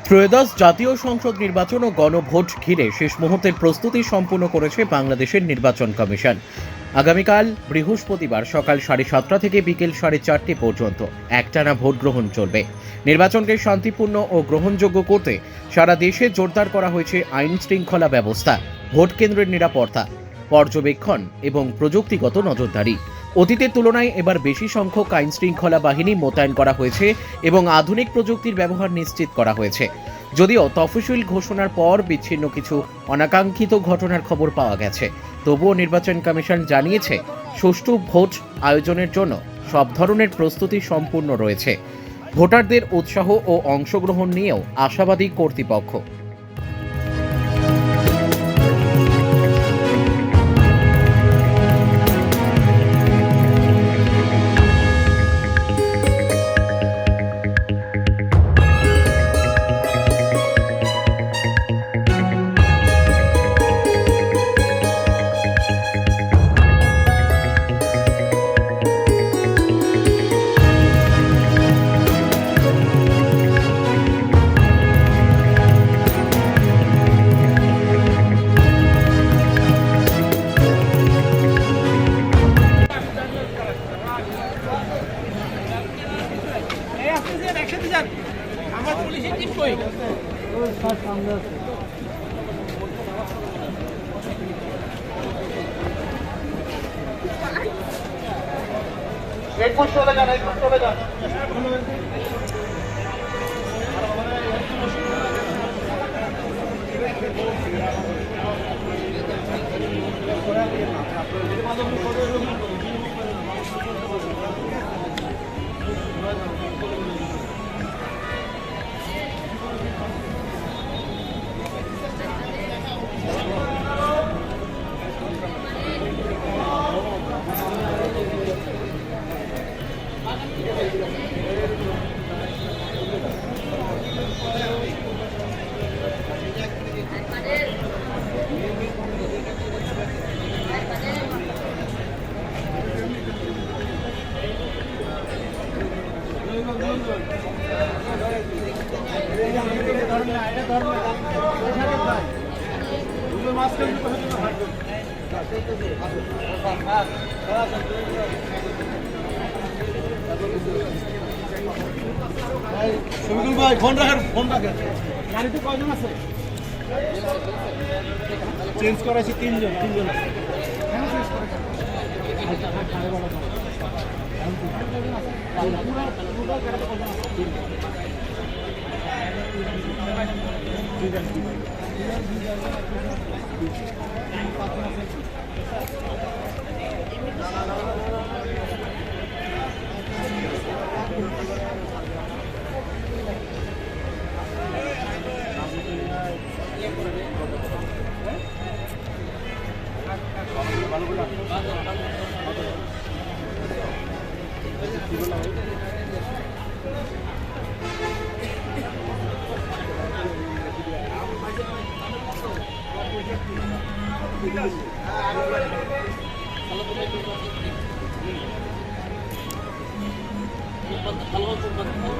ত্রয়োদশ জাতীয় সংসদ নির্বাচন ও গণভোট ঘিরে শেষ মুহূর্তের প্রস্তুতি সম্পূর্ণ করেছে বাংলাদেশের নির্বাচন কমিশন। আগামীকাল বৃহস্পতিবার সকাল 7:30 থেকে বিকেল 4:30 পর্যন্ত একটানা ভোট গ্রহণ চলবে। নির্বাচনকে শান্তিপূর্ণ ও গ্রহণযোগ্য করতে সারা দেশে জোরদার করা হয়েছে আইন শৃঙ্খলা ব্যবস্থা, ভোট কেন্দ্রের নিরাপত্তা, পর্যবেক্ষণ এবং প্রযুক্তিগত নজরদারি। অতীতের তুলনায় এবার বেশি সংখ্যক আইন শৃঙ্খলা বাহিনী মোতায়েন করা হয়েছে এবং আধুনিক প্রযুক্তির ব্যবহার নিশ্চিত করা হয়েছে। যদিও তফসিল ঘোষণার পর বিচ্ছিন্ন কিছু অনাকাঙ্ক্ষিত ঘটনার খবর পাওয়া গেছে, তবুও নির্বাচন কমিশন জানিয়েছে সুষ্ঠু ভোট আয়োজনের জন্য সব ধরনের প্রস্তুতি সম্পূর্ণ রয়েছে। ভোটারদের উৎসাহ ও অংশগ্রহণ নিয়েও আশাবাদী কর্তৃপক্ষ। একসাথে যান, আমার পুলিশের টিম কই? সামনে আছে। চলে যান, চলে যান। শফিকুল ভাই ফোন রাখেন। গাড়িতে কয়জন আছে? চেঞ্জ করাইছি তিনজন আছে। ভালো